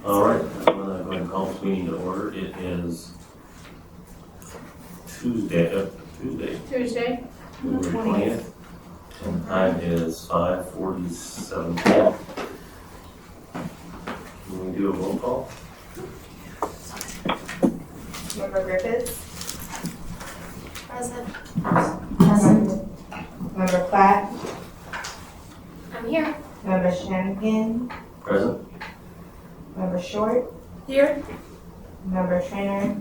All right, I'm going to go ahead and call this meeting to order. It is Tuesday, February 20th, and the time is 5:47 p.m. Can we do a roll call? Member Griffiths? Present. Present. Member Platt? I'm here. Member Shannigan? Present. Member Short? Here. Member Trainer?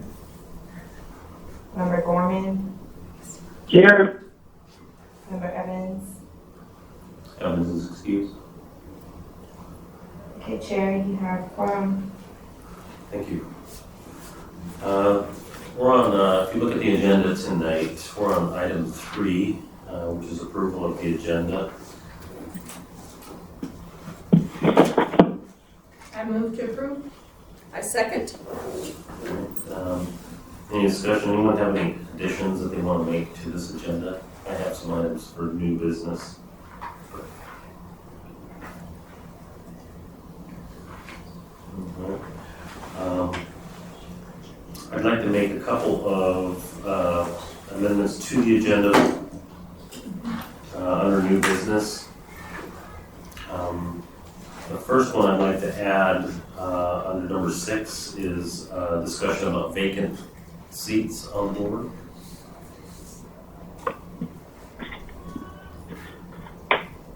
Member Gorman? Here. Member Evans? Evans is excused. Okay, Chair, you have quorum. Thank you. We're on, if you look at the agenda tonight, we're on item 3, which is approval of the agenda. I move to approve. I second. Any discussion? Anyone have any additions that they want to make to this agenda? I have some items for new business. I'd like to make a couple of amendments to the agenda under new business. The first one I'd like to add under number 6 is discussion about vacant seats on the board.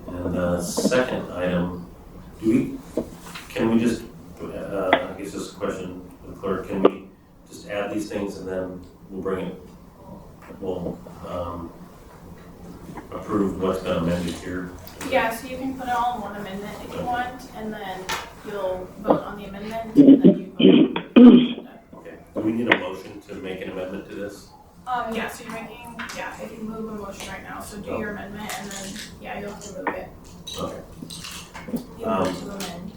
And the second item, can we just, I guess this is a question for the clerk, can we just add these things and then we'll approve what's been amended here? Yeah, so you can put it all in one amendment if you want, and then you'll vote on the amendment, and then you vote on the agenda. Okay, do we need a motion to make an amendment to this? Yeah, so you're making, if you move a motion right now, so do your amendment, and then, you'll have to move it. Okay. You move to amend.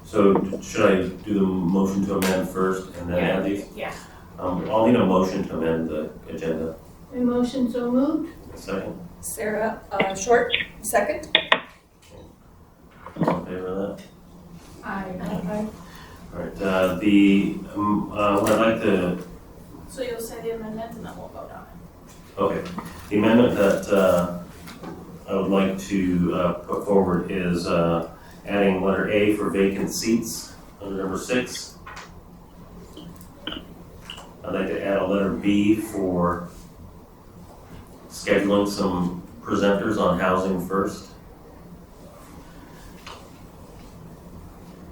So should I do the motion to amend first and then add these? Yeah. I'll need a motion to amend the agenda. A motion so moved. A second? Sarah, Short, second. All in favor of that? Aye. All right, what I'd like to, So you'll say the amendment, and then we'll vote on it. okay, the amendment that I would like to put forward is adding letter A for vacant seats under number 6. I'd like to add a letter B for scheduling some presenters on Housing First.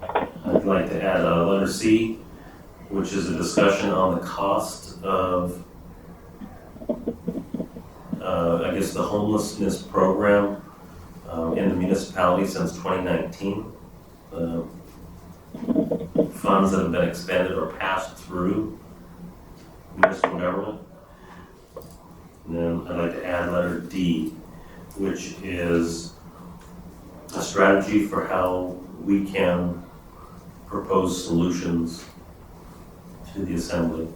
I'd like to add a letter C, which is a discussion on the cost of, I guess, the homelessness program in the municipality since 2019. Funds that have been expended or passed through municipal government. And then I'd like to add letter D, which is a strategy for how we can propose solutions to the assembly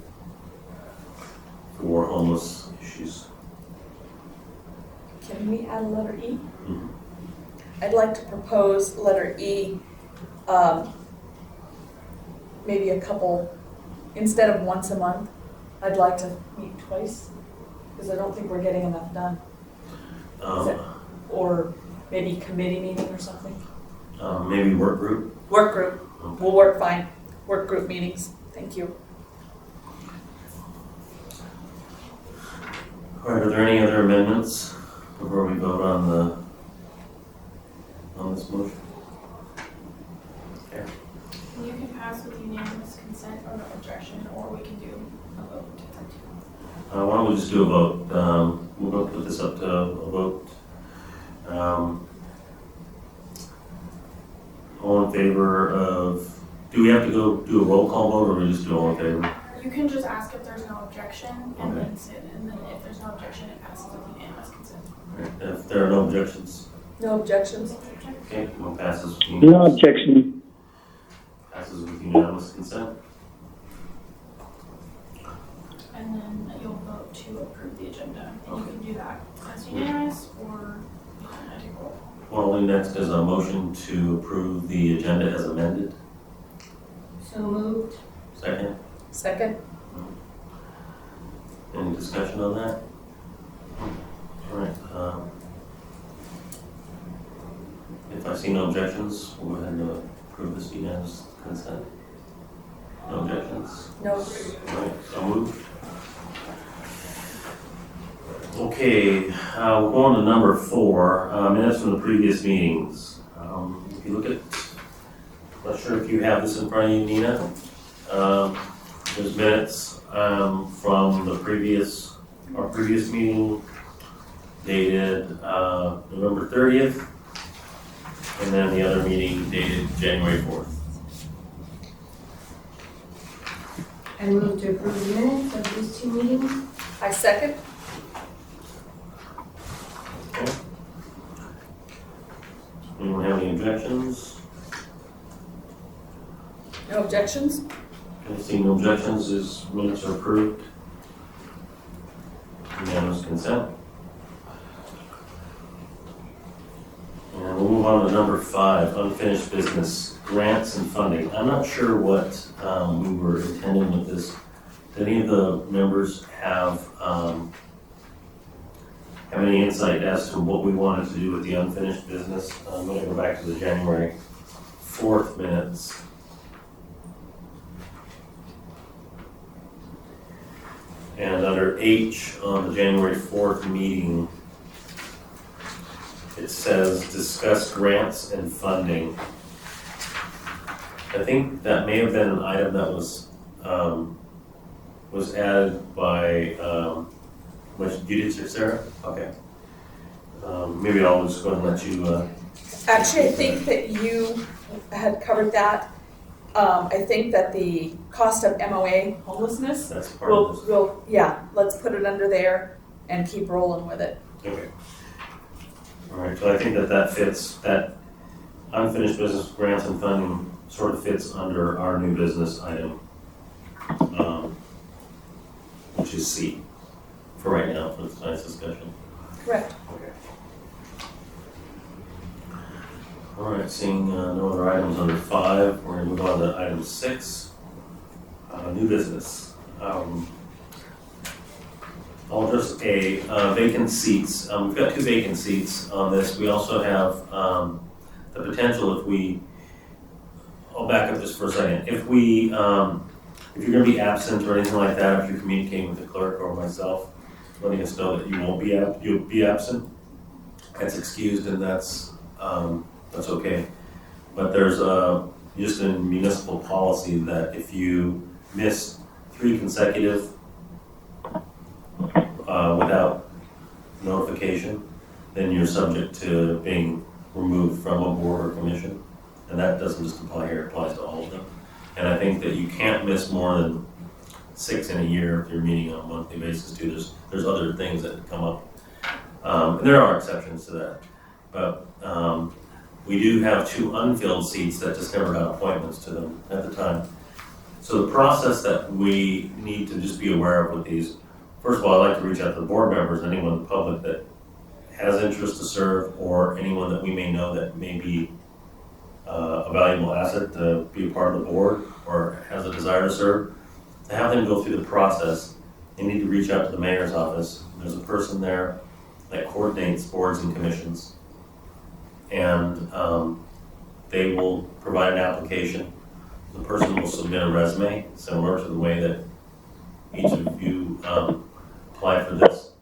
for homeless issues. Can we add a letter E? Mhm. I'd like to propose letter E, maybe a couple, instead of once a month, I'd like to meet twice, because I don't think we're getting enough done. Or maybe committee meeting or something. Maybe work group. Work group, Okay. will work fine. Work group meetings, thank you. All right, are there any other amendments before we vote on this motion? Okay. And you can pass with unanimous consent or no objection, or we can do a vote. It's up to you. Why don't we just do a vote? We'll go put this up to a vote. All in favor of, do we have to go do a roll call vote, or we just do all in favor? You can just ask if there's no objection, and Okay. then sit, and then if there's no objection, it passes with unanimous consent. All right, if there are no objections, No objections? okay, well, passes with No unanimous, objection. passes with unanimous consent. And then you'll vote to approve the agenda, and you can do that as unanimous, or you can take a roll call. Well, the next is a motion to approve the agenda as amended. So moved. Second, Second? any discussion on that? All right, if I see no objections, we'll go ahead and approve this unanimous consent. No objections? No. All right, so moved. Okay, we'll go on to number 4, minutes from the previous meetings. If you look at, not sure if you have this in front of you, Nina. There's minutes from the our previous meeting dated November 30th, and then the other meeting dated January 4th. I move to approve the minutes of these 2 meetings. I second? Anyone have any objections? No objections? Okay, seeing no objections, these minutes are approved. Unanimous consent. And we'll move on to number 5, unfinished business, grants and funding. I'm not sure what we were intending with this. Do any of the members have any insight as to what we wanted to do with the unfinished business? I'm going to go back to the January 4th minutes. And under H on the January 4th meeting, it says discuss grants and funding. I think that may have been an item that was added by, was you did, Sarah? Okay. Maybe I'll just go ahead and let you, Actually, I think that you had covered that. I think that the cost of MOA homelessness, that's part of this. yeah, let's put it under there and keep rolling with it. Okay. All right, so I think that fits, that unfinished business grants and funding sort of fits under our new business item, which is C for right now for tonight's discussion. Correct. Okay. All right, seeing no other items under 5, we're gonna move on to item 6, new business. I'll just vacant seats. We've got 2 vacant seats on this. We also have the potential I'll back up just for a second. If you're gonna be absent or anything like that, if you're communicating with the clerk or myself, letting us know that you'll be absent, that's excused and that's okay. But there's just a municipal policy that if you miss 3 consecutive without notification, then you're subject to being removed from a board or commission. And that doesn't just apply here, it applies to all of them. And I think that you can't miss more than 6 in a year if you're meeting on a monthly basis too. There's other things that come up. And there are exceptions to that. But we do have 2 unfilled seats that just never got appointments to them at the time. So the process that we need to just be aware of with these, first of all, I'd like to reach out to the board members, anyone in the public that has interest to serve, or anyone that we may know that may be a valuable asset to be a part of the board or has a desire to serve, to have them go through the process. They need to reach out to the mayor's office. There's a person there that coordinates boards and commissions. And they will provide an application. The person will submit a resume, similar to the way that each of you apply for this.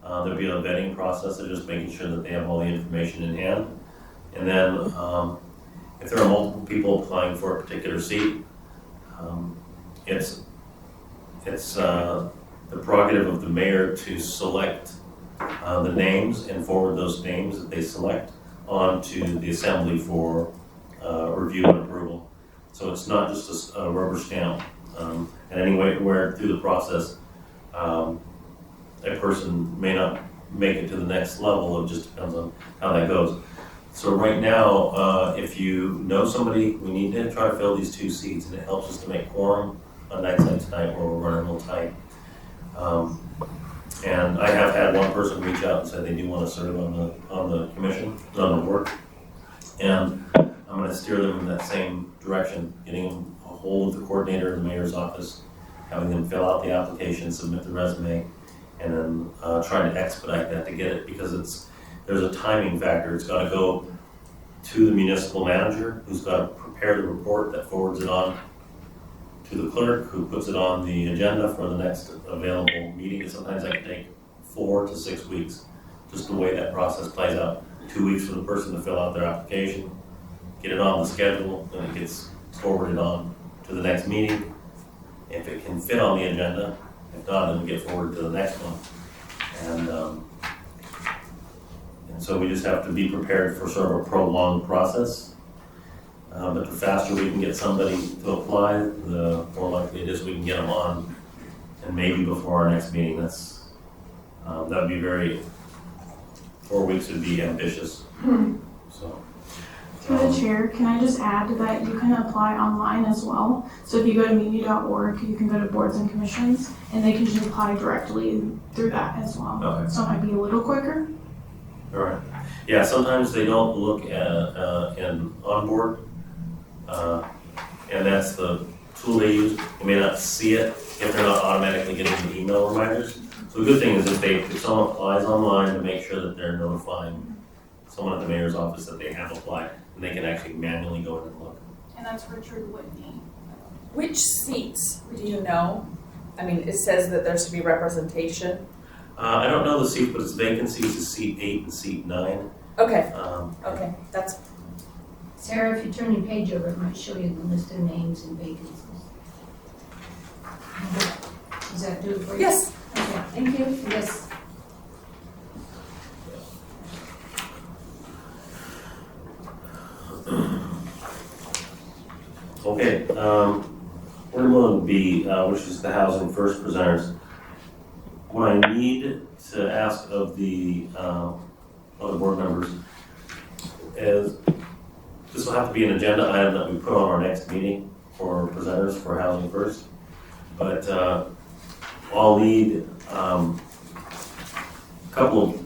There'll be a vetting process of just making sure that they have all the information in hand. And then if there are multiple people applying for a particular seat, it's the prerogative of the mayor to select the names and forward those names that they select onto the assembly for review and approval. So it's not just a rubber stamp. And anyway, where through the process, a person may not make it to the next level. It just depends on how that goes. So right now, if you know somebody, we need to try to fill these 2 seats, and it helps us to make quorum on nights like tonight where we're running a little tight. And I have had one person reach out and say they do want to serve on the commission, on the board. And I'm going to steer them in that same direction, getting them hold of the coordinator in the mayor's office, having them fill out the application, submit the resume, and then trying to expedite that to get it, because there's a timing factor. It's got to go to the municipal manager, who's got to prepare the report that forwards it on to the clerk, who puts it on the agenda for the next available meeting. And sometimes that can take 4 to 6 weeks, just the way that process plays out. 2 weeks for the person to fill out their application, get it on the schedule, and it gets forwarded on to the next meeting. If it can fit on the agenda, if not, it'll get forwarded to the next one. And so we just have to be prepared for sort of a prolonged process. But the faster we can get somebody to apply, the more likely it is we can get them on, and maybe before our next meeting. That would be 4 weeks would be ambitious. So. Through the chair, can I just add that you can apply online as well? So if you go to muni.org, you can go to boards and commissions, and they can just apply directly through that as well. Okay. So it might be a little quicker. All right. Yeah, sometimes they don't look at an onboard, and that's the tool they use. You may not see it if they're not automatically getting the email reminders. So the good thing is if someone applies online, to make sure that they're notifying someone at the mayor's office that they have applied, and they can actually manually go in and look. And that's Richard Whitney. Which seats, do you know? I mean, it says that there's to be representation. I don't know the seat, but it's vacancies is seat 8 and seat 9. Okay, okay, that's, Sarah, if you turn your page over, it might show you the list of names and vacancies. Does that do it for you? yes, Okay, thank you. Yes. Okay, we're going to be, which is the Housing First presenters. What I need to ask of the other board members is, this will have to be an agenda item that we put on our next meeting for presenters for Housing First. But I'll need a couple of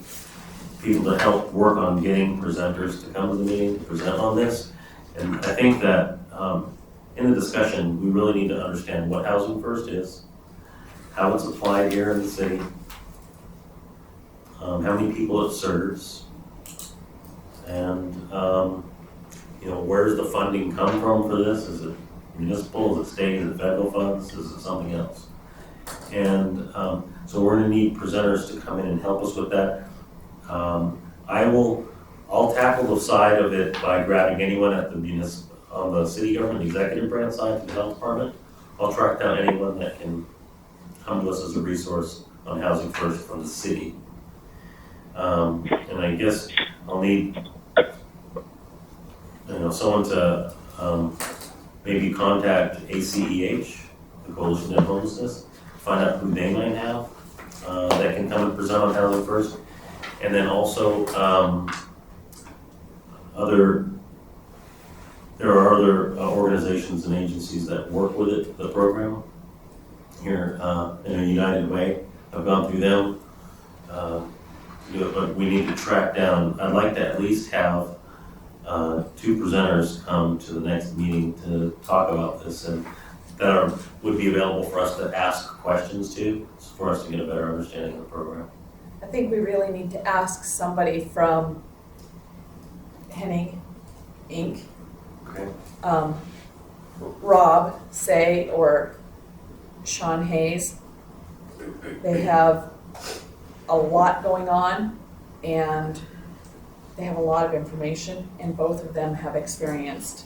people to help work on getting presenters to come to the meeting to present on this. And I think that in the discussion, we really need to understand what Housing First is, how it's applied here in the city, how many people it serves, and where's the funding come from for this? Is it municipal? Is it state? Is it federal funds? Is it something else? And so we're going to need presenters to come in and help us with that. I'll tackle the side of it by grabbing anyone at the on the city government executive branch side to the health department. I'll track down anyone that can come to us as a resource on Housing First from the city. And I guess I'll need someone to maybe contact ACEH, the Coalition of Homelessness, find out who they might have that can come and present on Housing First. And then also there are other organizations and agencies that work with it, the program here in a United Way. I've gone through them. But we need to track down. I'd like to at least have 2 presenters come to the next meeting to talk about this, and that would be available for us to ask questions to, for us to get a better understanding of the program. I think we really need to ask somebody from Henning, Inc., Okay. Rob, say, or Sean Hayes. They have a lot going on, and they have a lot of information, and both of them have experienced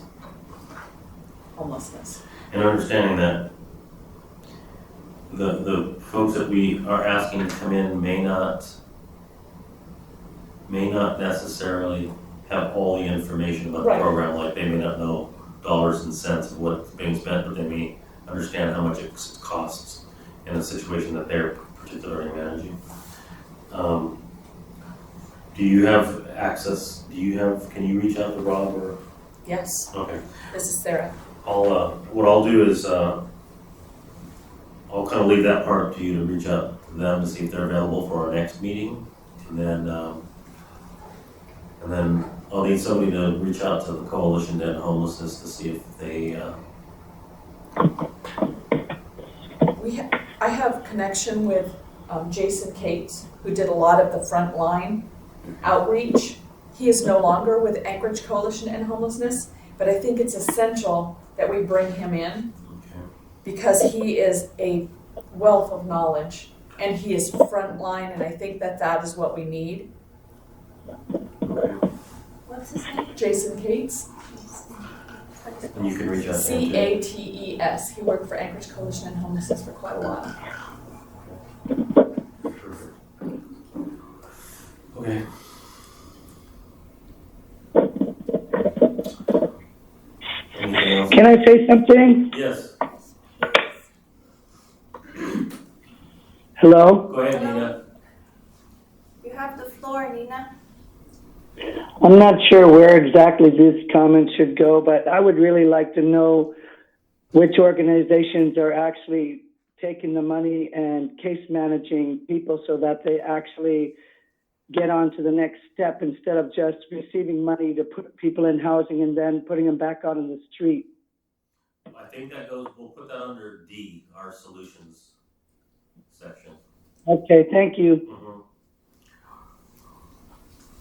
homelessness. And understanding that the folks that we are asking to come in may not necessarily have all the information about Right. the program. Like, they may not know dollars and cents of what's being spent, but they may understand how much it costs in a situation that they're particularly managing. Do you have access? Can you reach out to Rob or? Yes, Okay. this is Sarah. What I'll do is, I'll kind of leave that part up to you to reach out to them to see if they're available for our next meeting. And then I'll need somebody to reach out to the Coalition to End Homelessness to see if they I have connection with Jason Cates, who did a lot of the frontline outreach. He is no longer with Anchorage Coalition and Homelessness, but I think it's essential that we bring him in Okay. because he is a wealth of knowledge and he is frontline, and I think that that is what we need. Okay. What's his name? Jason Cates, And you can reach out to him. too. Cates. He worked for Anchorage Coalition and Homelessness for quite a while. Perfect. Okay. Anything else? Can I say something? Yes, Hello? go ahead, Nina. You have the floor, Nina. I'm not sure where exactly this comment should go, but I would really like to know which organizations are actually taking the money and case managing people so that they actually get on to the next step instead of just receiving money to put people in housing and then putting them back out on the street. I think that goes, we'll put that under D, our solutions section. Okay, thank you. Mhm.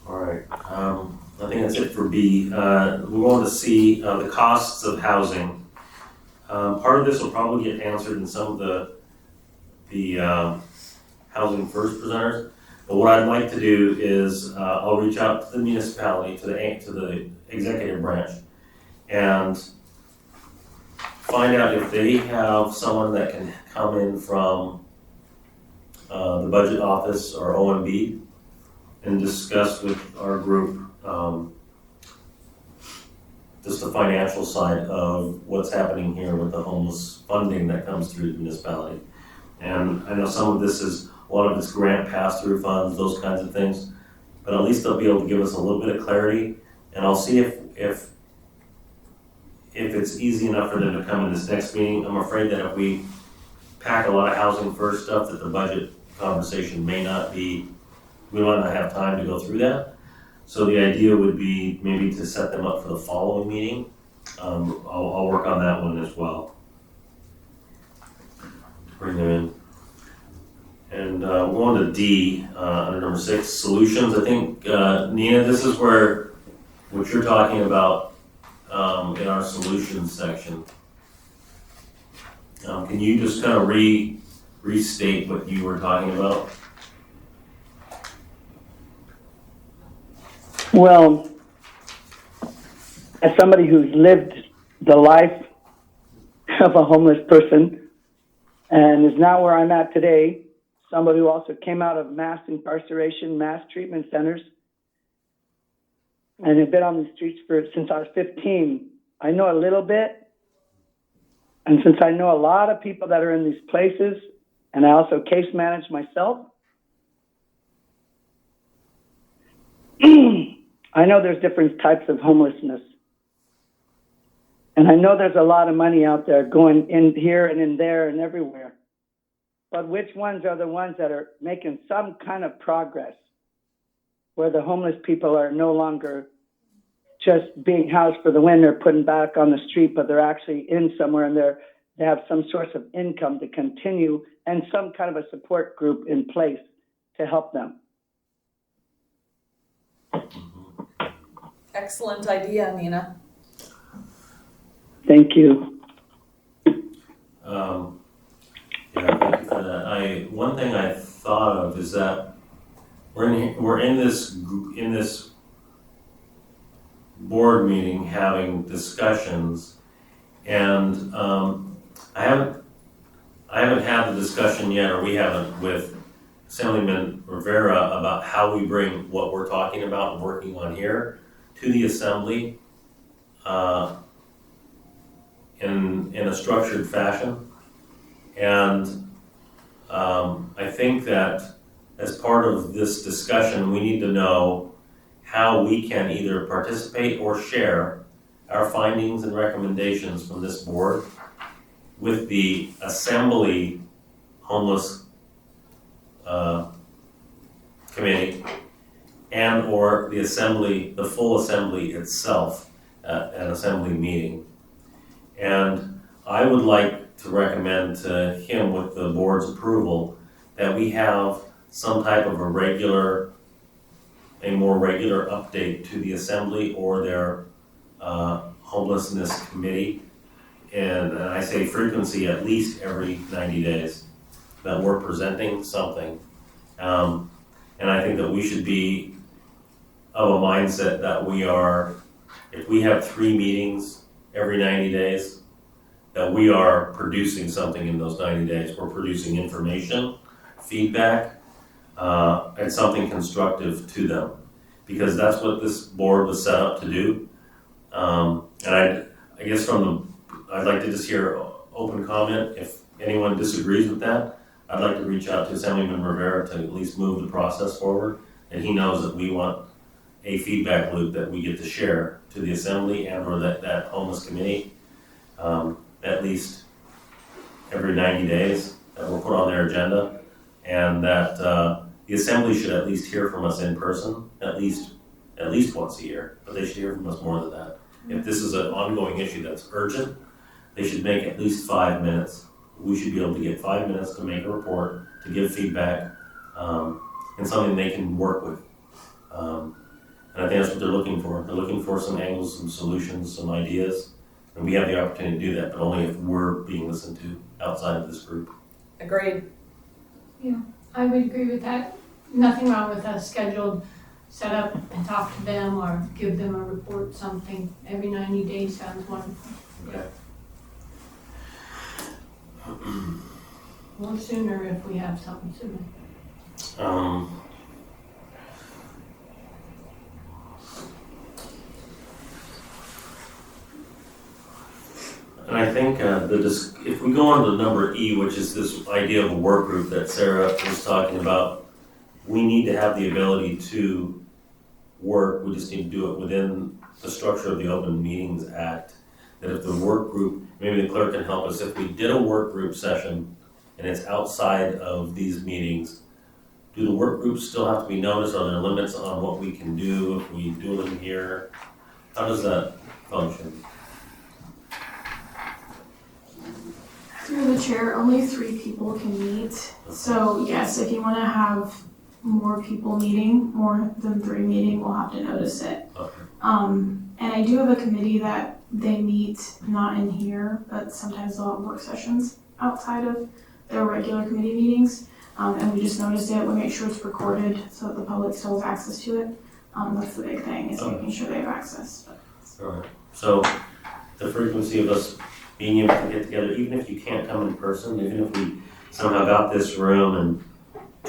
All right, I think that's it for B. We're going to C, the costs of housing. Part of this will probably get answered in some of the housing first presenters. But what I'd like to do is, I'll reach out to the municipality, to the executive branch, and find out if they have someone that can come in from the budget office or OMB and discuss with our group just the financial side of what's happening here with the homeless funding that comes through the municipality. And I know some of this is, a lot of it's grant pass-through funds, those kinds of things, but at least they'll be able to give us a little bit of clarity, and I'll see if it's easy enough for them to come in this next meeting. I'm afraid that if we pack a lot of housing first stuff, that the budget conversation may not be, we might not have time to go through that. So the idea would be maybe to set them up for the following meeting. I'll work on that one as well. Bring them in. And we're on to D, under number 6, solutions. I think, Nina, this is where, what you're talking about in our solutions section. Can you just kind of restate what you were talking about? Well, as somebody who's lived the life of a homeless person and is now where I'm at today, somebody who also came out of mass incarceration, mass treatment centers, and have been on the streets since I was 15, I know a little bit. And since I know a lot of people that are in these places, and I also case manage myself, I know there's different types of homelessness. And I know there's a lot of money out there going in here and in there and everywhere. But which ones are the ones that are making some kind of progress where the homeless people are no longer just being housed for the winter, putting back on the street, but they're actually in somewhere and they have some source of income to continue and some kind of a support group in place to help them. Excellent idea, Nina. Thank you. Yeah, thank you for that. One thing I thought of is that we're in this board meeting having discussions, and I haven't had the discussion yet, or we haven't, with Assemblyman Rivera about how we bring what we're talking about and working on here to the Assembly in a structured fashion. And I think that as part of this discussion, we need to know how we can either participate or share our findings and recommendations from this board with the Assembly Homeless Committee and or the Assembly, the full Assembly itself at an Assembly meeting. And I would like to recommend to him with the board's approval that we have some type of a more regular update to the assembly or their homelessness committee. And I say frequency at least every 90 days, that we're presenting something. And I think that we should be of a mindset that we are, if we have 3 meetings every 90 days, that we are producing something in those 90 days. We're producing information, feedback, and something constructive to them. Because that's what this board was set up to do. And I guess I'd like to just hear open comment. If anyone disagrees with that, I'd like to reach out to Assemblyman Rivera to at least move the process forward. And he knows that we want a feedback loop that we get to share to the Assembly and or that homeless committee at least every 90 days that we'll put on their agenda. And that the Assembly should at least hear from us in person, at least once a year, but they should hear from us more than that. If this is an ongoing issue that's urgent, they should make at least 5 minutes. We should be able to get 5 minutes to make a report, to give feedback, and something they can work with. And I think that's what they're looking for. They're looking for some angles, some solutions, some ideas, and we have the opportunity to do that, but only if we're being listened to outside of this group. Agreed. I would agree with that. Nothing wrong with a scheduled set up and talk to them or give them a report, something. Every 90 days sounds wonderful. Okay. Or sooner if we have something sooner. And I think if we go on to number E, which is this idea of a work group that Sarah was talking about, we need to have the ability to work. We just need to do it within the structure of the Open Meetings Act. That if the work group, maybe the clerk can help us, if we did a work group session and it's outside of these meetings, do the work groups still have to be noticed? Are there limits on what we can do if we do them here? How does that function? Through the chair, only 3 people can meet. So yes, if you want to have more people meeting, more than 3 meeting, we'll have to notice it. Okay. And I do have a committee that they meet not in here, but sometimes they'll have work sessions outside of their regular committee meetings. And we just noticed it. We make sure it's recorded so that the public still has access to it. That's the big thing, is making sure they have access. All right. So the frequency of us being able to get together, even if you can't come in person, even if we somehow got this room and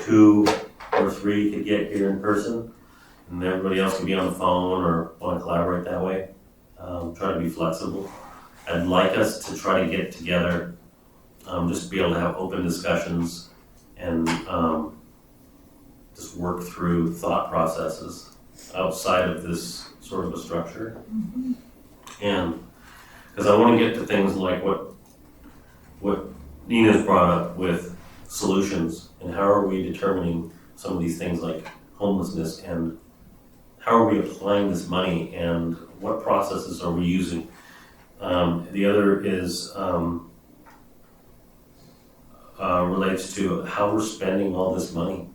2 or 3 could get here in person, and everybody else can be on the phone or want to collaborate that way, try to be flexible. I'd like us to try to get together, just be able to have open discussions and just work through thought processes outside of this sort of a structure. Mm-hmm. And because I want to get to things like what Nina's brought up with solutions, and how are we determining some of these things like homelessness, and how are we applying this money, and what processes are we using. The other is relates to how we're spending all this money,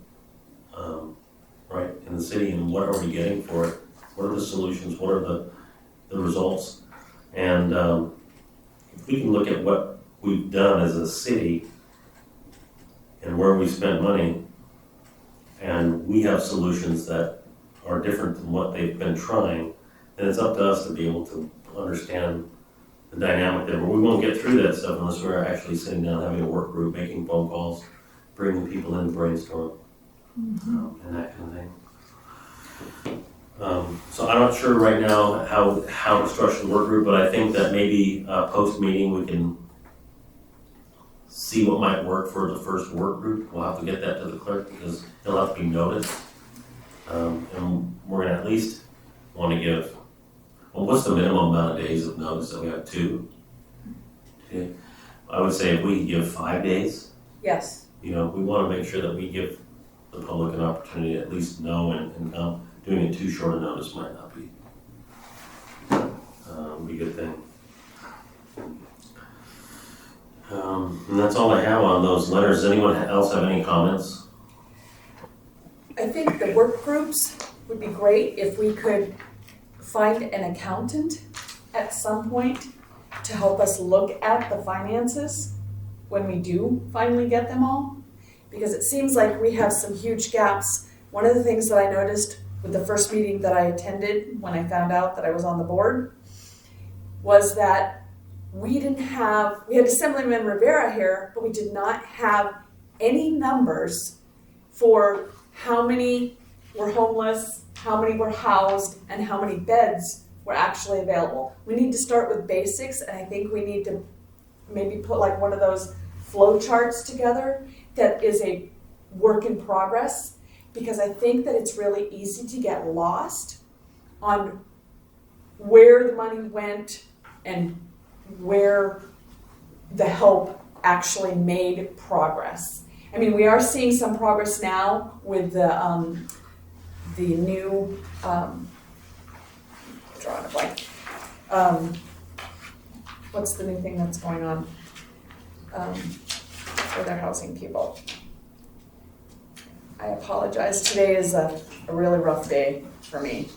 right, in the city, and what are we getting for it? What are the solutions? What are the results? And if we can look at what we've done as a city and where we spent money, and we have solutions that are different than what they've been trying, then it's up to us to be able to understand the dynamic there. But we won't get through that stuff unless we're actually sitting down, having a work group, making phone calls, bringing people in to brainstorm, and that kind of thing. So I'm not sure right now how to structure the work group, but I think that maybe post-meeting we can see what might work for the first work group. We'll have to get that to the clerk because it'll have to be noticed. And we're gonna at least want to give, well, what's the minimum amount of days of notice that we have? 2? Okay. I would say if we could give 5 days, Yes. we want to make sure that we give the public an opportunity to at least know and come. Doing it too short a notice might not be a good thing. And that's all I have on those letters. Does anyone else have any comments? I think the work groups would be great if we could find an accountant at some point to help us look at the finances when we do finally get them all. Because it seems like we have some huge gaps. One of the things that I noticed with the first meeting that I attended when I found out that I was on the board was that we had Assemblyman Rivera here, but we did not have any numbers for how many were homeless, how many were housed, and how many beds were actually available. We need to start with basics, and I think we need to maybe put like one of those flow charts together that is a work in progress, because I think that it's really easy to get lost on where the money went and where the help actually made progress. I mean, we are seeing some progress now with the new, drawing a blank. What's the new thing that's going on for their housing people? I apologize. Today is a really rough day for me.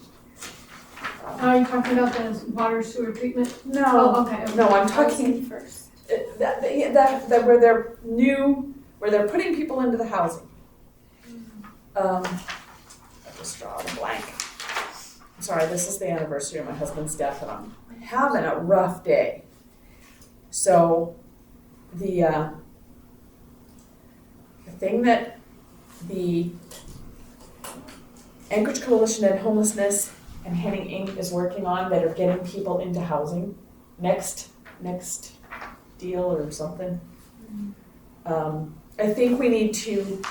Are you talking about the water sewer treatment? No, Oh, okay. no, I'm talking first. that where they're putting people into the housing. I just draw a blank. I'm sorry, this is the anniversary of my husband's death, and I'm having a rough day. So the thing that the Anchorage Coalition and Homelessness and Henning Inc. is working on that are getting people into housing, next deal or something. I think we need to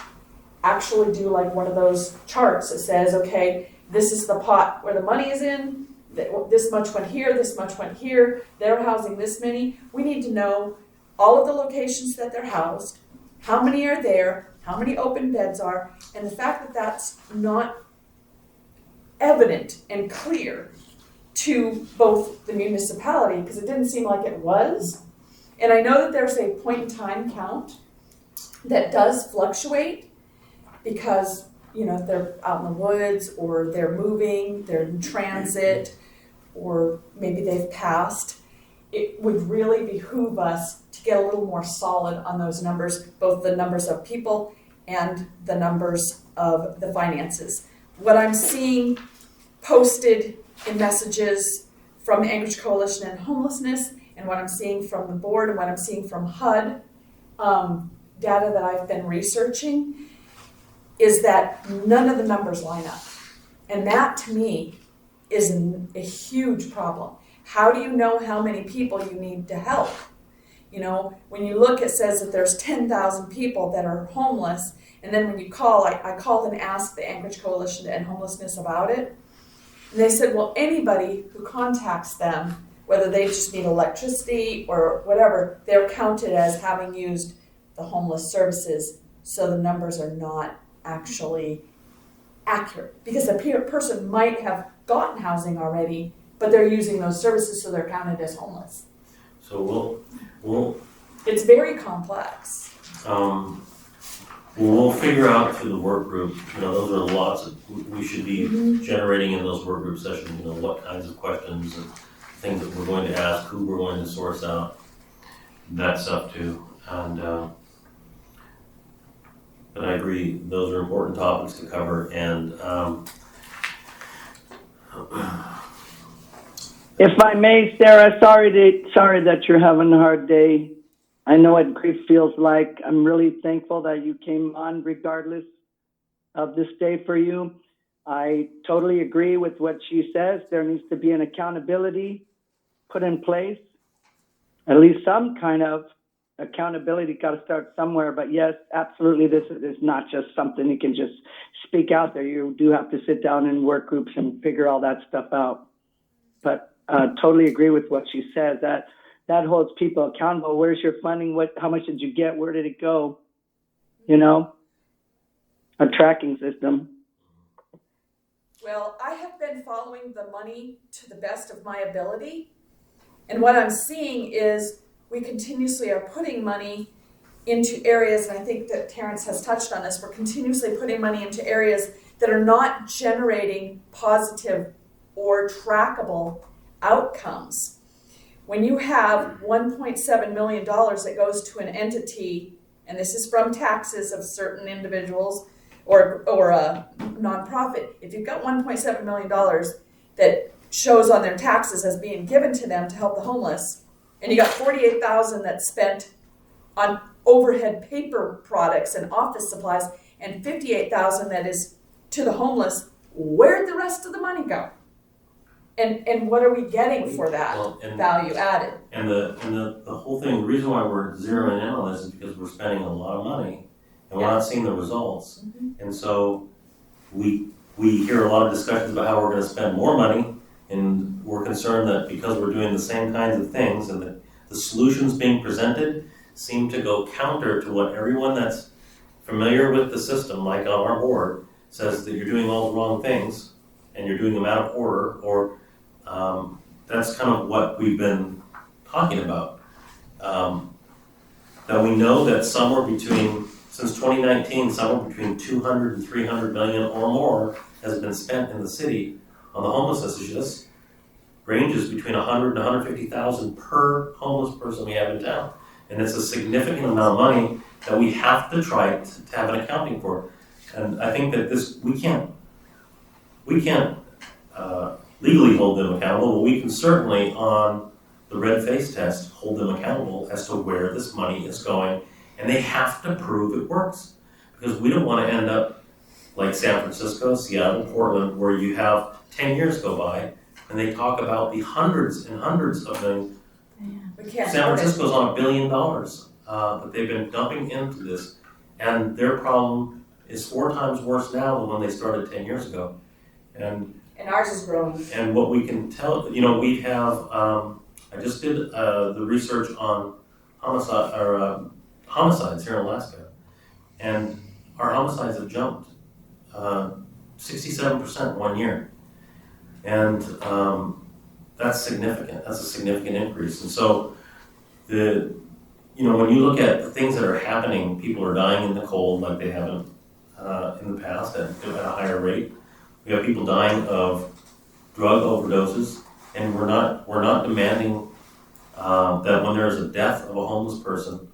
actually do like one of those charts that says, okay, this is the pot where the money is in, this much went here, this much went here, they're housing this many. We need to know all of the locations that they're housed, how many are there, how many open beds are, and the fact that that's not evident and clear to both the municipality, because it didn't seem like it was. And I know that there's a point in time count that does fluctuate because, you know, they're out in the woods or they're moving, they're in transit, or maybe they've passed. It would really behoove us to get a little more solid on those numbers, both the numbers of people and the numbers of the finances. What I'm seeing posted in messages from the Anchorage Coalition and Homelessness, and what I'm seeing from the board, and what I'm seeing from HUD, data that I've been researching, is that none of the numbers line up. And that, to me, is a huge problem. How do you know how many people you need to help? You know, when you look, it says that there's 10,000 people that are homeless, and then when you call, I called and asked the Anchorage Coalition and Homelessness about it, and they said, well, anybody who contacts them, whether they just need electricity or whatever, they're counted as having used the homeless services, so the numbers are not actually accurate. Because the person might have gotten housing already, but they're using those services, so they're counted as homeless. So we'll It's very complex. we'll figure out through the work group, you know, those are lots of, we should be generating in those work group sessions, you know, what kinds of questions and things that we're going to ask, who we're going to source out, that stuff too. And but I agree, those are important topics to cover. And If I may, Sarah, sorry that you're having a hard day. I know what grief feels like. I'm really thankful that you came on regardless of this day for you. I totally agree with what she says. There needs to be an accountability put in place. At least some kind of accountability got to start somewhere. But yes, absolutely, this is not just something you can just speak out there. You do have to sit down in work groups and figure all that stuff out. But totally agree with what she says. That holds people accountable. Where's your funding? How much did you get? Where did it go? You know, a tracking system. Well, I have been following the money to the best of my ability. And what I'm seeing is we continuously are putting money into areas, and I think that Terrence has touched on this, we're continuously putting money into areas that are not generating positive or trackable outcomes. When you have $1.7 million that goes to an entity, and this is from taxes of certain individuals or a nonprofit, if you've got $1.7 million that shows on their taxes as being given to them to help the homeless, and you got $48,000 that's spent on overhead paper products and office supplies, and $58,000 that is to the homeless, where'd the rest of the money go? And what are we getting for that value added? And the whole thing, the reason why we're zeroing in on this is because we're spending a lot of money and we're not seeing the results. And so we hear a lot of discussions about how we're going to spend more money, and we're concerned that because we're doing the same kinds of things and the solutions being presented seem to go counter to what everyone that's familiar with the system, like on our board, says that you're doing all the wrong things and you're doing them out of order, or that's kind of what we've been talking about. That we know that since 2019, somewhere between 200 and 300 million or more has been spent in the city on the homelessness issue. This ranges between 100 and 150,000 per homeless person we have in town. And it's a significant amount of money that we have to try to have an accounting for. And I think that we can't legally hold them accountable, but we can certainly, on the red face test, hold them accountable as to where this money is going. And they have to prove it works. Because we don't want to end up like San Francisco, Seattle, Portland, where you have 10 years go by and they talk about the hundreds and hundreds of millions. San Francisco's on $1 billion that they've been dumping into this, and their problem is 4 times worse now than when they started 10 years ago. And ours is growing. And what we can tell, we have, I just did the research on homicides here in Alaska, and our homicides have jumped 67% 1 year. And that's significant. That's a significant increase. And so when you look at the things that are happening, people are dying in the cold like they haven't in the past at a higher rate. We have people dying of drug overdoses, and we're not demanding that when there's a death of a homeless person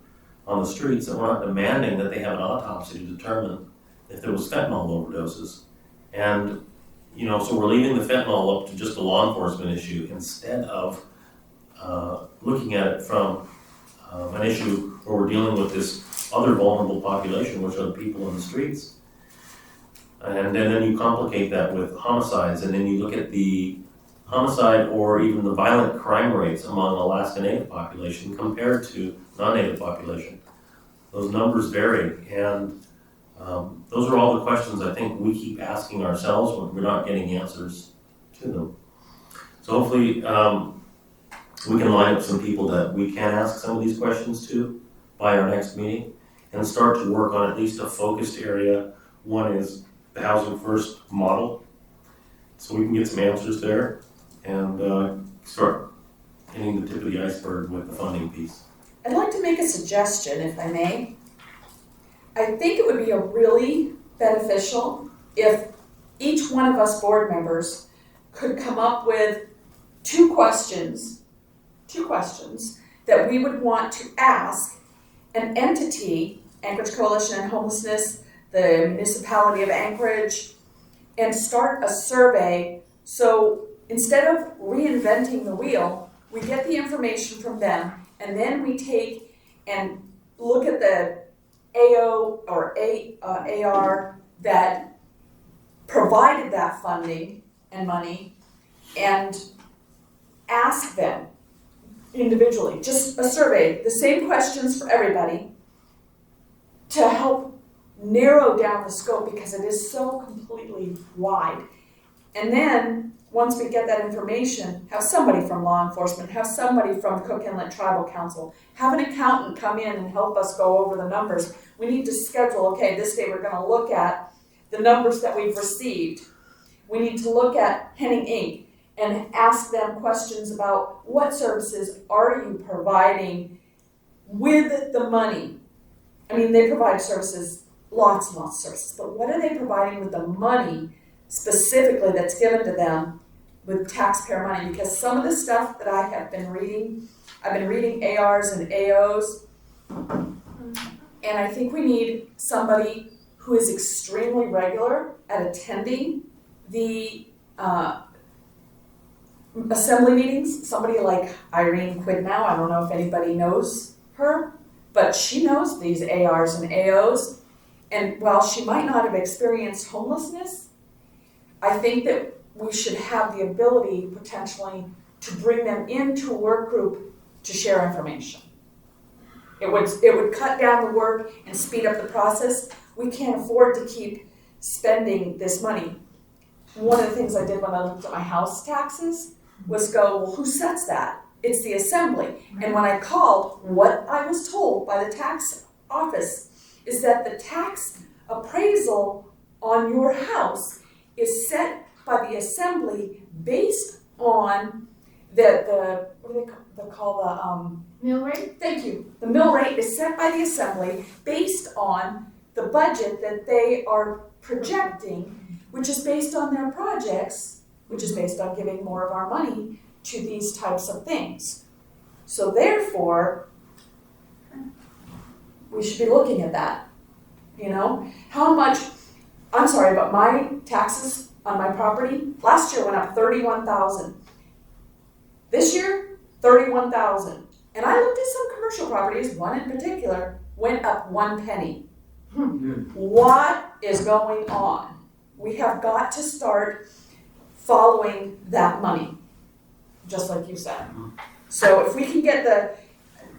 on the streets, that we're not demanding that they have an autopsy to determine if there was fentanyl overdoses. And so we're leaving the fentanyl up to just a law enforcement issue instead of looking at it from an issue where we're dealing with this other vulnerable population, which are the people on the streets. And then you complicate that with homicides, and then you look at the homicide or even the violent crime rates among Alaska Native population compared to non-Native population. Those numbers vary, and those are all the questions I think we keep asking ourselves when we're not getting answers to them. So hopefully we can line up some people that we can ask some of these questions to by our next meeting and start to work on at least a focused area. One is the Housing First model, so we can get some answers there and start hitting the tip of the iceberg with the funding piece. I'd like to make a suggestion, if I may. I think it would be really beneficial if each one of us board members could come up with two questions that we would want to ask an entity, Anchorage Coalition on Homelessness, the municipality of Anchorage, and start a survey. So instead of reinventing the wheel, we get the information from them, and then we take and look at the AO or AR that provided that funding and money and ask them individually, just a survey, the same questions for everybody to help narrow down the scope because it is so completely wide. And then once we get that information, have somebody from law enforcement, have somebody from Cook Inlet Tribal Council, have an accountant come in and help us go over the numbers. We need to schedule, okay, this day we're going to look at the numbers that we've received. We need to look at Henning Inc. and ask them questions about what services are you providing with the money. I mean, they provide services, lots and lots of services, but what are they providing with the money specifically that's given to them with taxpayer money? Because some of the stuff that I have been reading, I've been reading ARs and AOs, and I think we need somebody who is extremely regular at attending the assembly meetings. Somebody like Irene Quidnow, I don't know if anybody knows her, but she knows these ARs and AOs. And while she might not have experienced homelessness, I think that we should have the ability potentially to bring them into a work group to share information. It would cut down the work and speed up the process. We can't afford to keep spending this money. One of the things I did when I looked at my house taxes was go, well, who sets that? It's the assembly. And when I called, what I was told by the tax office is that the tax appraisal on your house is set by the assembly based on the what do they call the Mill rate? Thank you. The mill rate is set by the assembly based on the budget that they are projecting, which is based on their projects, which is based on giving more of our money to these types of things. So therefore, we should be looking at that. You know, how much, I'm sorry, but my taxes on my property last year went up $31,000. This year, $31,000. And I looked at some commercial properties, one in particular, went up 1 penny. What is going on? We have got to start following that money, just like you said. So if we can get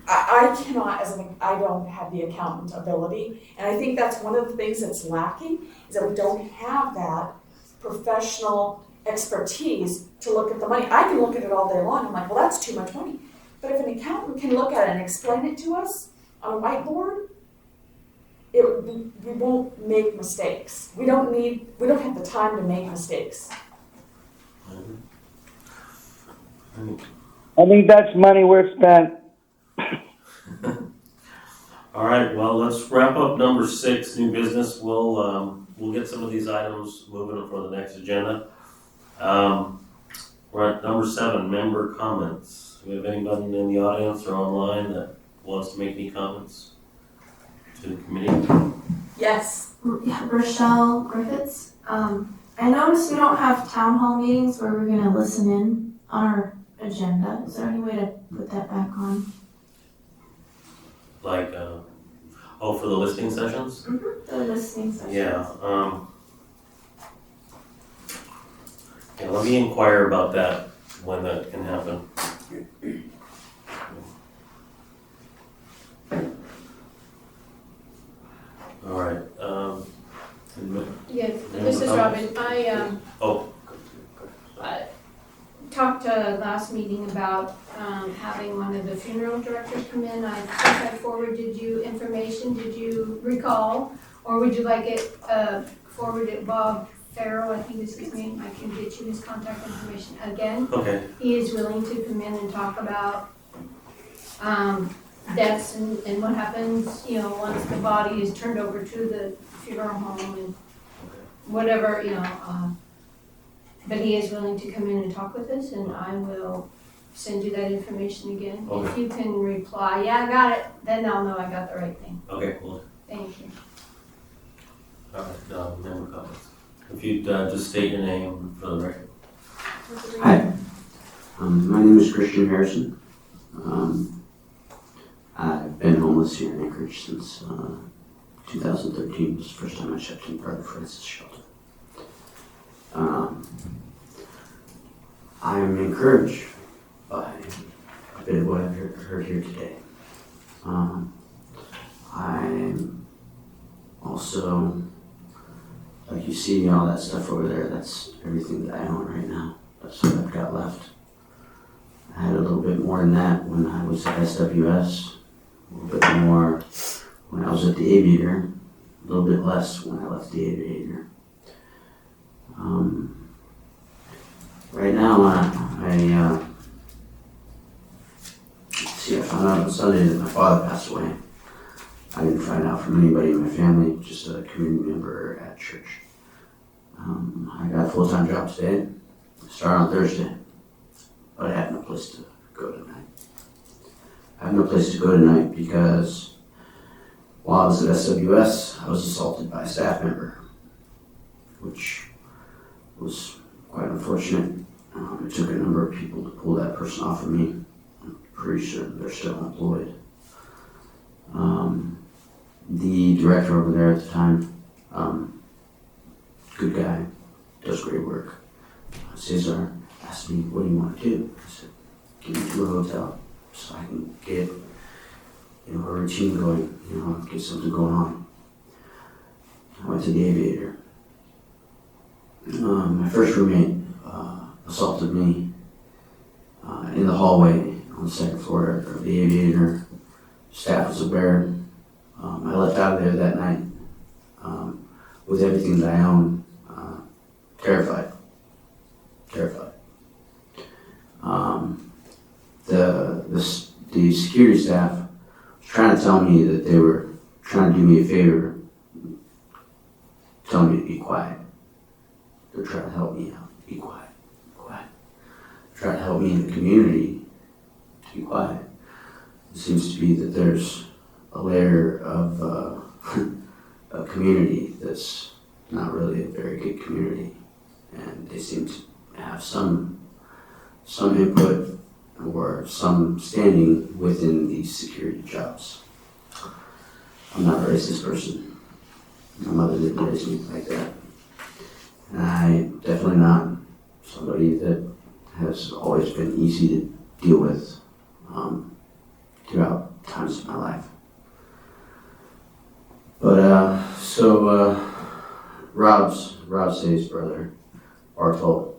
I cannot, I don't have the accountant ability, and I think that's one of the things that's lacking, is that we don't have that professional expertise to look at the money. I can look at it all day long, I'm like, well, that's too much money. But if an accountant can look at it and explain it to us on a whiteboard, we won't make mistakes. We don't have the time to make mistakes. I think that's money worth spent. All right, well, let's wrap up number 6, new business. We'll get some of these items moving for the next agenda. We're at number 7, member comments. Do we have anybody in the audience or online that wants to make any comments to the committee? Yes. Yeah, Rochelle Griffiths. I noticed we don't have town hall meetings where we're going to listen in on our agenda. Is there any way to put that back on? Like, for the listening sessions? The listening session. Yeah, let me inquire about that, when that can happen. All right, Yes, this is Robin. I talked last meeting about having one of the funeral directors come in. I think I forwarded you information. Did you recall? Or would you like it forwarded? Bob Farrell, I think is his name. I can get you his contact information again. okay, He is willing to come in and talk about deaths and what happens, once the body is turned over to the funeral home and whatever, but he is willing to come in and talk with us, and I will send you that information again. If Okay. you can reply, yeah, I got it, then I'll know I got the right thing. okay, well, Thank you. all right, member comments. If you'd just state your name for the record. Hi, my name is Christian Harrison. I've been homeless here in Anchorage since 2013. This is the first time I checked in Brother Francis shelter. I'm encouraged by a bit of what I've heard here today. I'm also, like you see all that stuff over there, that's everything that I own right now. That's what I've got left. I had a little bit more than that when I was at SWS, a little bit more when I was at the Aviator, a little bit less when I left the Aviator. Right now, let's see, I found found out on Sunday that my father passed away. I didn't find out from anybody in my family, just a community member at church. I got a full-time job today. I started on Thursday, but I had no place to go tonight. I have no place to go tonight because while I was at SWS, I was assaulted by a staff member, which was quite unfortunate. It took a number of people to pull that person off of me. I'm pretty sure they're still employed. The director over there at the time, good guy, does great work. Cesar asked me, what do you want to do? I said, get me to a hotel so I can get a routine going, get something going on. I went to the Aviator. My first roommate assaulted me in the hallway on the second floor of the Aviator. Staff was aware. I left out of there that night with everything that I own, terrified. The security staff was trying to tell me that they were trying to do me a favor, telling me to be quiet. They're trying to help me out. Be quiet. Trying to help me in the community to be quiet. It seems to be that there's a layer of a community that's not really a very good community, and they seem to have some input or some standing within these security jobs. I'm not a racist person. My mother didn't raise me like that. And I'm definitely not somebody that has always been easy to deal with throughout times of my life. But Rob Say's brother, Bartol,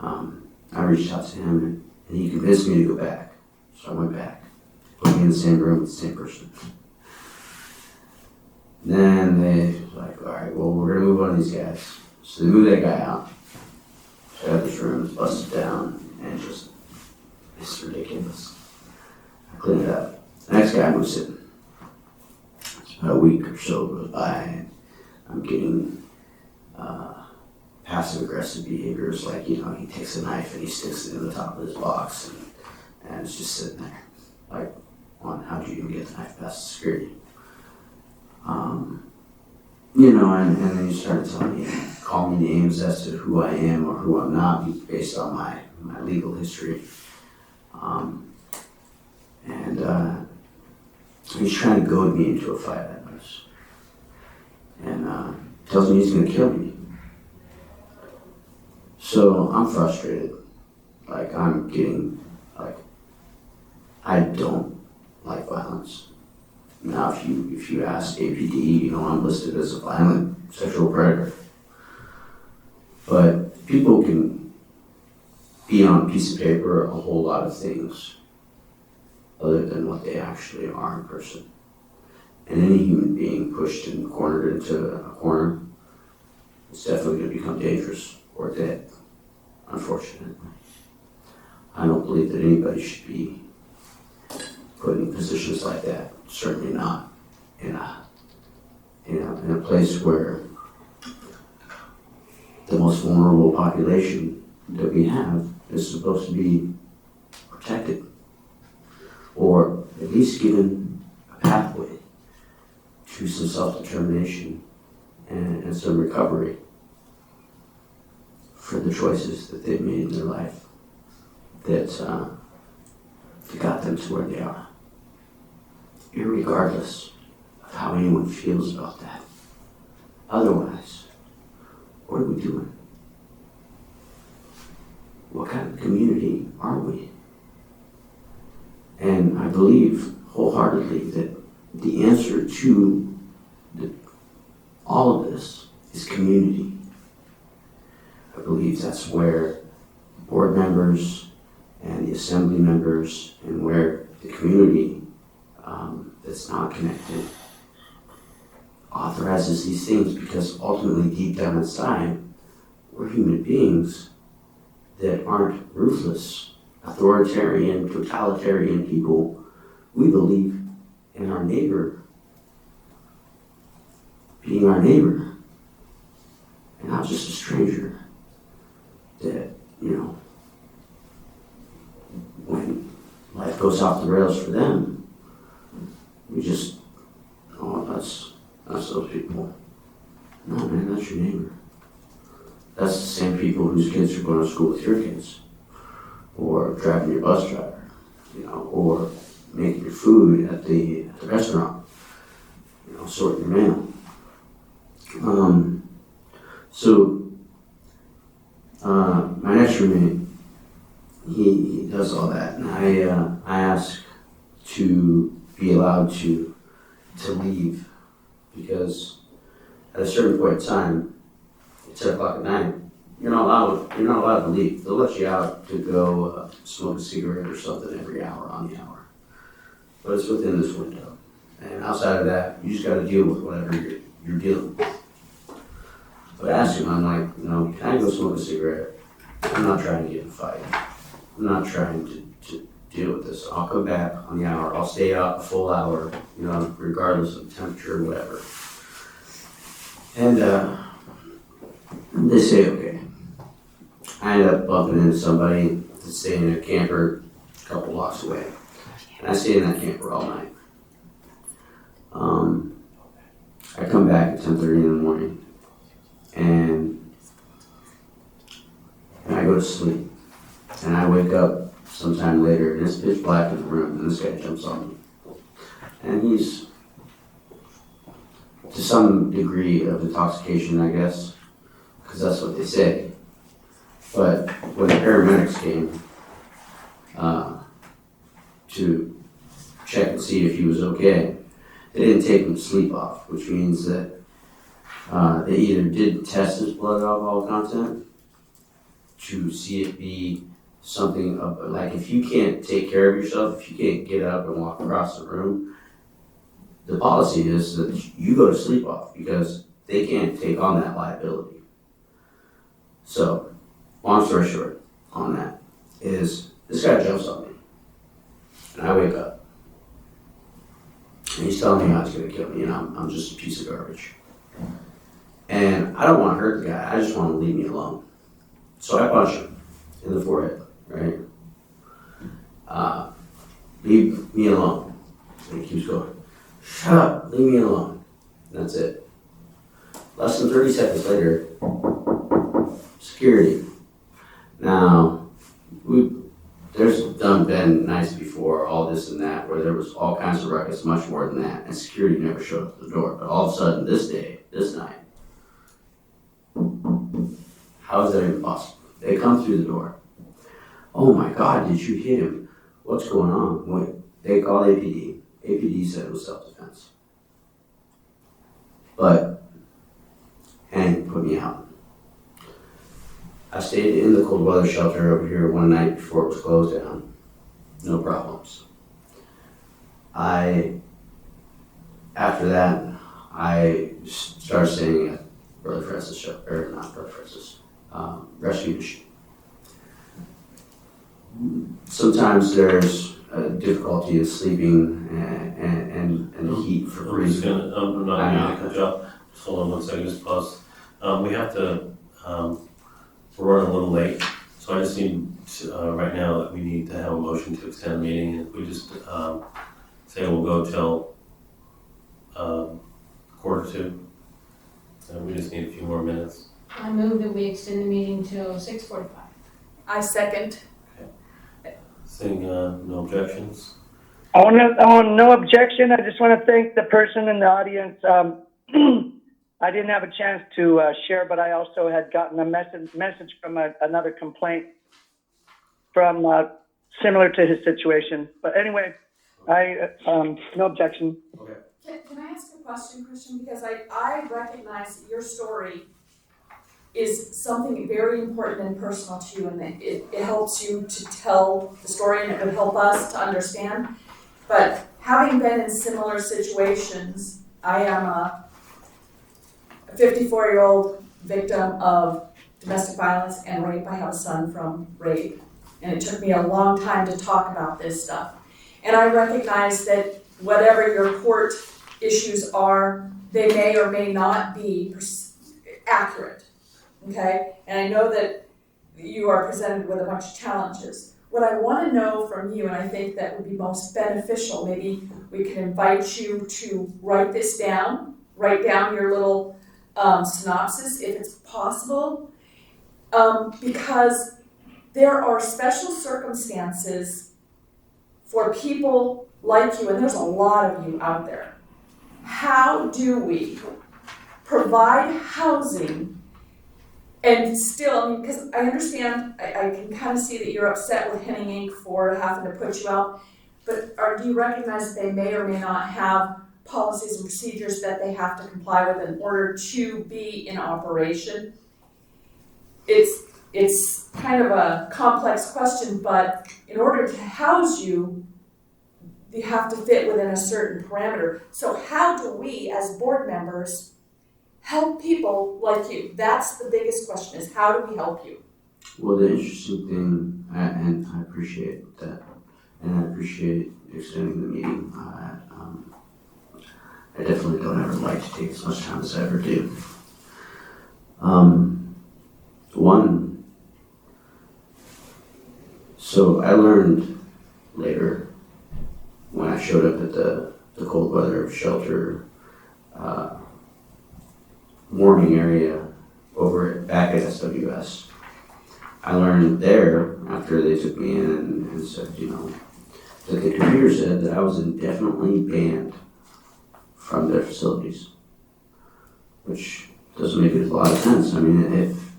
I reached out to him and he convinced me to go back. So I went back, put me in the same room with the same person. Then they were like, all right, well, we're gonna move on these guys. So they moved that guy out. So I got this room, it's busted down, and it's ridiculous. I cleaned it up. The next guy moves in. About a week or so goes by, and I'm getting passive-aggressive behaviors, like, he takes a knife and he sticks it in the top of his box, and it's just sitting there. Like, how'd you even get the knife past security? And then you started telling me, call me names as to who I am or who I'm not based on my legal history. He's trying to goad me into a fight, I guess. And tells me he's going to kill me. So I'm frustrated. I don't like violence. Now, if you ask APD, I'm listed as a violent sexual predator. But people can be on a piece of paper a whole lot of things other than what they actually are in person. And any human being pushed and cornered into a corner is definitely going to become dangerous or dead, unfortunately. I don't believe that anybody should be put in positions like that. Certainly not in a place where the most vulnerable population that we have is supposed to be protected, or at least given a pathway to some self-determination and some recovery for the choices that they've made in their life that got them to where they are, irregardless of how anyone feels about that. Otherwise, what are we doing? What kind of community are we? And I believe wholeheartedly that the answer to all of this is community. I believe that's where board members and the assembly members and where the community that's not connected authorizes these things, because ultimately deep down inside we're human beings that aren't ruthless, authoritarian, totalitarian people we believe in our neighbor being our neighbor and not just a stranger that, when life goes off the rails for them, we just, that's those people. No, man, that's your neighbor. That's the same people whose kids are going to school with your kids, or driving your bus driver, or making your food at the restaurant, sorting your mail. My next roommate, he does all that, and I ask to be allowed to leave, because at a certain point in time, at 10 o'clock at night, you're not allowed to leave. They'll let you out to go smoke a cigarette or something every hour on the hour, but it's within this window. And outside of that, you just got to deal with whatever you're dealing with. But I asked him, I'm like, can I go smoke a cigarette? I'm not trying to get in a fight. I'm not trying to deal with this. I'll come back on the hour. I'll stay out a full hour, regardless of temperature or whatever. And they say, okay. I end up bumping into somebody that's staying in a camper a couple blocks away. And I stay in that camper all night. I come back at 10:30 in the morning, and I go to sleep. And I wake up sometime later, and it's pitch black in the room, and this guy jumps on me. And he's to some degree of intoxication, I guess, because that's what they say. But when the paramedics came to check and see if he was okay, they didn't take him to sleep off, which means that they either did test his blood alcohol content to see it be something of, like, if you can't take care of yourself, if you can't get up and walk across the room, the policy is that you go to sleep off, because they can't take on that liability. So, long story short on that is, this guy jumps on me, and I wake up. And he's telling me how he's going to kill me, and I'm just a piece of garbage. And I don't want to hurt the guy, I just want to leave me alone. So I punch him in the forehead, right? Leave me alone. And he keeps going, shut up, leave me alone. And that's it. Less than 30 seconds later, security. Now, there's been nights before, all this and that, where there was all kinds of ruckus, much more than that, and security never showed up at the door. But all of a sudden, this night, how is that even possible? They come through the door. Oh my God, did you hit him? What's going on? Wait, they called APD. APD said it was self-defense. But Hank put me out. I stayed in the cold weather shelter over here one night before it was closed down. No problems. After that, I started staying at Brother Francis shelter, or not Brother Francis, rescue mission. Sometimes there's difficulty in sleeping and the heat for breathing. I'm not going to cut you off. Just hold on 1 second, just pause. We have to, we're running a little late, so I just need to, right now, that we need to have a motion to extend the meeting. And if we just say we'll go till 1:45, and we just need a few more minutes. I move that we extend the meeting till 6:45. I second. Seeing no objections. No objection. I just want to thank the person in the audience. I didn't have a chance to share, but I also had gotten a message from another complaint from similar to his situation. But anyway, no objection. Okay. Can I ask a question, Christian? Because I recognize that your story is something very important and personal to you, and that it helps you to tell the story, and it would help us to understand. But having been in similar situations, I am a 54-year-old victim of domestic violence and rape. I have a son from rape, and it took me a long time to talk about this stuff. And I recognize that whatever your court issues are, they may or may not be accurate, okay? And I know that you are presented with a bunch of challenges. What I want to know from you, and I think that would be most beneficial, maybe we can invite you to write this down, write down your little synopsis if it's possible, because there are special circumstances for people like you, and there's a lot of you out there. How do we provide housing and still, because I understand, I can kind of see that you're upset with Henning Inc. for having to put you out, but do you recognize that they may or may not have policies and procedures that they have to comply with in order to be in operation? It's kind of a complex question, but in order to house you, you have to fit within a certain parameter. So how do we, as board members, help people like you? That's the biggest question, is how do we help you? Well, the interesting thing, and I appreciate that, and I appreciate extending the meeting. I definitely don't ever like to take as much time as I ever do. So I learned later when I showed up at the cold weather shelter warming area back at SWS. I learned there, after they took me in and said, that the computer said that I was indefinitely banned from their facilities, which doesn't make a lot of sense. I mean,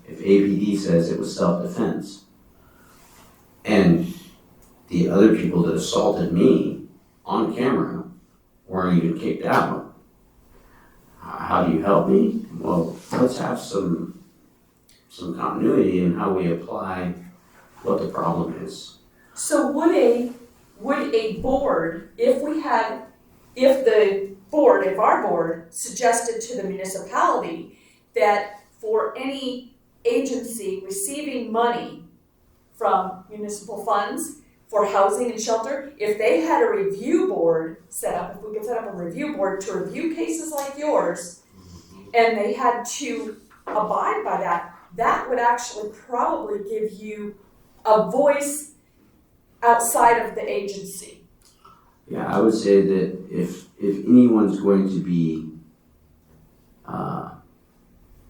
if APD says it was self-defense, and the other people that assaulted me on camera weren't even kicked out, how do you help me? Well, let's have some continuity in how we apply what the problem is. So would a board, if our board suggested to the municipality that for any agency receiving money from municipal funds for housing and shelter, if they had a review board set up, if we could set up a review board to review cases like yours, and they had to abide by that, that would actually probably give you a voice outside of the agency. Yeah, I would say that if anyone's going to be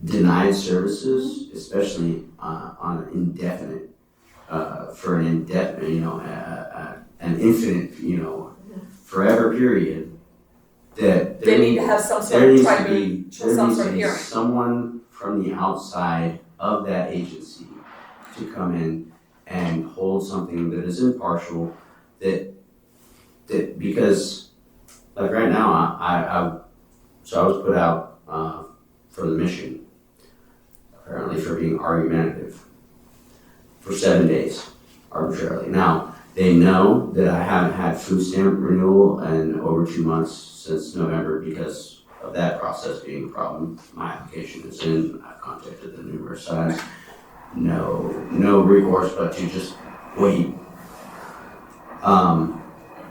denied services, especially on an indefinite, for an indefinite, an infinite, forever period, that They need to have some sort there of needs tribunal, some sort of hearing. someone from the outside of that agency to come in and hold something that is impartial, that because like right now I was put out for the mission, apparently for being argumentative, for 7 days arbitrarily. Now they know that I haven't had food stamp renewal in over 2 months since November because of that process being a problem. My application is in. I've contacted them numerous times. No recourse but to just wait.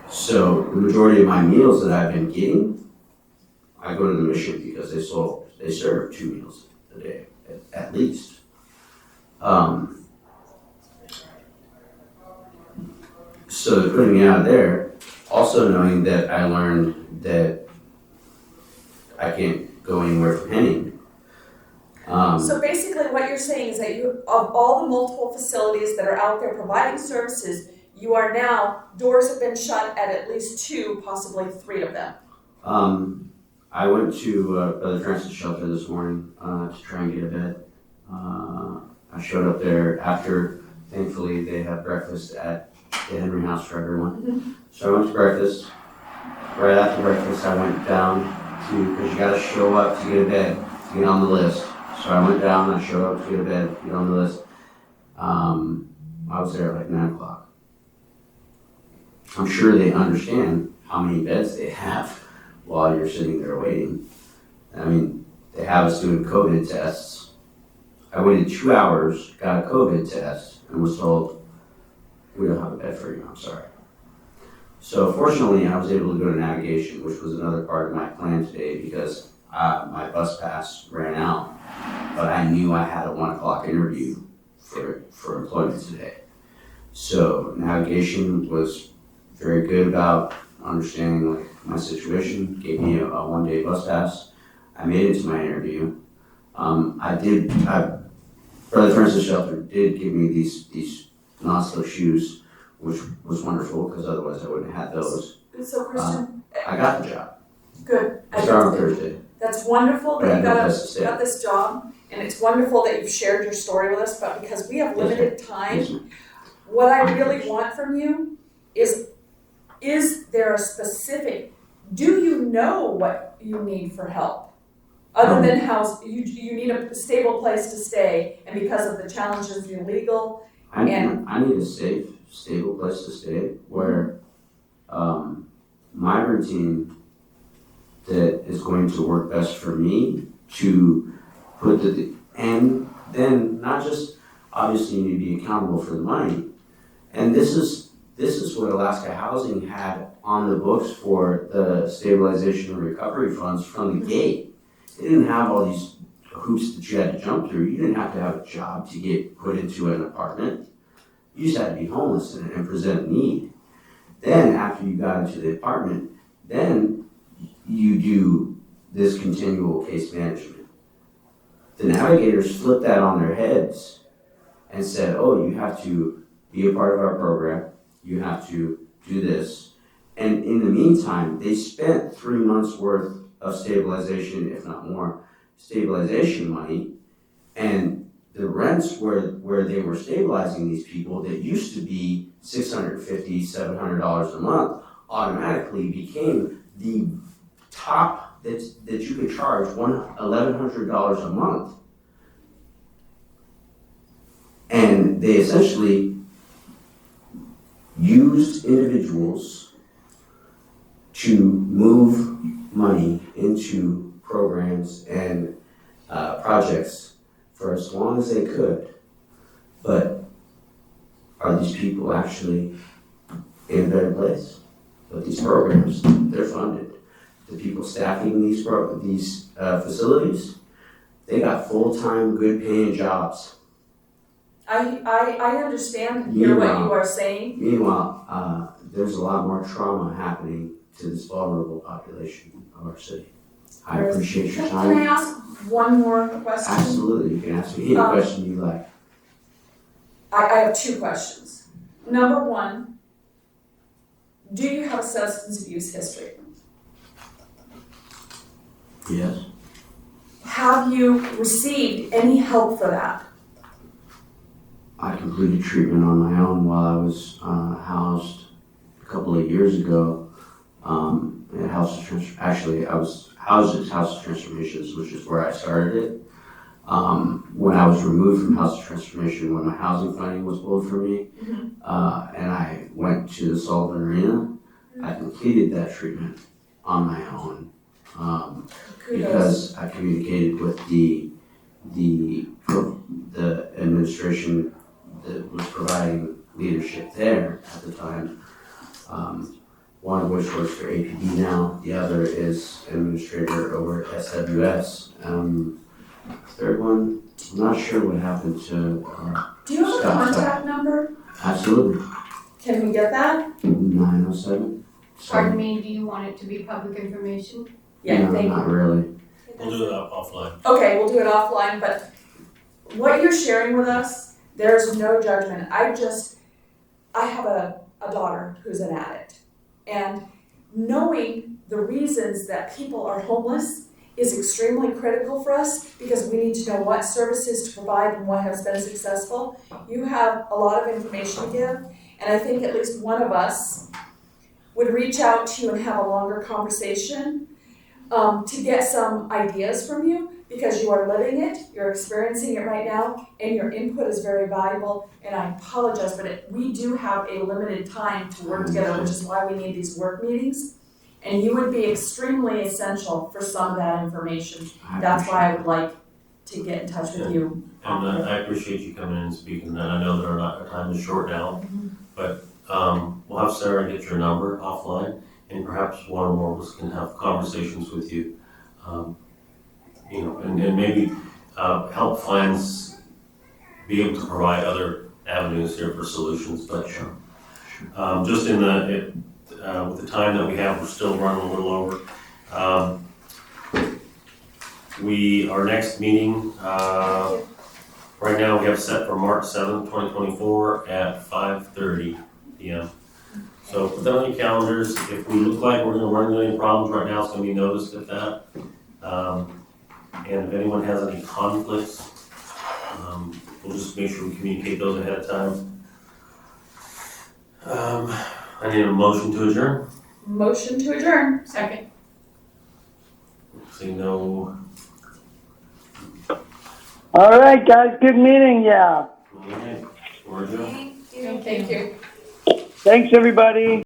So the majority of my meals that I've been getting, I go to the mission because they serve 2 meals a day at least. So they're putting me out of there, also knowing that I learned that I can't go anywhere from Henning. So basically what you're saying is that of all the multiple facilities that are out there providing services, you are now, doors have been shut at least 2, possibly 3 of them. I went to Brother Francis Shelter this morning to try and get a bed. I showed up there after, thankfully, they have breakfast at the Henry House for everyone. Mm-hmm. So I went to breakfast. Right after breakfast, I went down because you got to show up to get a bed, to get on the list. So I went down, I showed up to get a bed, get on the list. I was there at like 9 o'clock. I'm sure they understand how many beds they have while you're sitting there waiting. I mean, they have us doing COVID tests. I waited 2 hours, got a COVID test, and was told, we don't have a bed for you, I'm sorry. So fortunately, I was able to go to navigation, which was another part of my plan today because my bus pass ran out, but I knew I had a 1 o'clock interview for employment today. So navigation was very good about understanding like my situation, gave me a 1-day bus pass. I made it to my interview. Brother Francis Shelter did give me these non-slip shoes, which was wonderful because otherwise I wouldn't have had those. So Christian, I got the job. good. I started on Thursday. That's wonderful But I that you had no place to stay. got this job, and it's wonderful that you've shared your story with us, but because we have limited time, Yes, ma'am. what I really want from you is there a specific, do you know what you need for help? Other than you need a stable place to stay, and because of the challenges illegal, I need a safe, stable place to stay where my routine that is going to work best for me to put and then not just, obviously you need to be accountable for the money. And this is what Alaska Housing had on the books for the stabilization and recovery funds from the gate. They didn't have all these hoops that you had to jump through. You didn't have to have a job to get put into an apartment. You just had to be homeless and present a need. Then after you got into the apartment, then you do this continual case management. The navigators flipped that on their heads and said, oh, you have to be a part of our program. You have to do this. And in the meantime, they spent 3 months worth of stabilization, if not more, stabilization money. And the rents where they were stabilizing these people that used to be $650, $700 a month automatically became the top that you could charge $1,100 a month. And they essentially used individuals to move money into programs and projects for as long as they could. But are these people actually in a better place? But these programs, they're funded. The people staffing these facilities, they got full-time, good-paying jobs. I understand and hear what you are saying. Meanwhile, there's a lot more trauma happening to this vulnerable population of our city. I appreciate your Can I time. ask one more question? Absolutely, you can ask me any question you like. I have 2 questions. Number 1, do you have a substance abuse history? Yes. Have you received any help for that? I completed treatment on my own while I was housed a couple of years ago at Houseless. Actually, I was housed at Houseless Transformations, which is where I started it. When I was removed from Houseless Transformation, when my housing funding was pulled from me, and I went to the Sullivan Arena, I completed that treatment on my own because I communicated with the administration that was providing leadership there at the time. One of which works for APD now, the other is administrator over at SWS. Third one, I'm not sure what happened to. Do you have a contact number? Absolutely. Can we get that? 907. Pardon me, do you want it to be public information? Yeah, No, thank not you. really. We'll do it offline. Okay, we'll do it offline, but what you're sharing with us, there's no judgment. I have a daughter who's an addict. And knowing the reasons that people are homeless is extremely critical for us because we need to know what services to provide and what has been successful. You have a lot of information to give, and I think at least one of us would reach out to you and have a longer conversation to get some ideas from you because you are living it, you're experiencing it right now, and your input is very valuable. And I apologize, but we do have a limited time to work together, which is why we need these work meetings. And you would be extremely essential for some of that information. That's why I would like to get in touch with you. And I appreciate you coming in and speaking, and I know that our time is short now, but we'll have Sarah get your number offline, and perhaps one or more of us can have conversations with you. And maybe help finds, be able to provide other avenues here for solutions, but just with the time that we have, we're still running a little over. Our next meeting, right now we have set for March 7th, 2024 at 5:30 p.m. So put that on your calendars. If we look like we're gonna run into any problems right now, it's gonna be noticed at that. And if anyone has any conflicts, we'll just make sure we communicate those ahead of time. I need a motion to adjourn. Motion to adjourn. Second. See no. All right, guys, good meeting, yeah. Okay, we're adjourned. Thank you. Thank you. Thanks, everybody.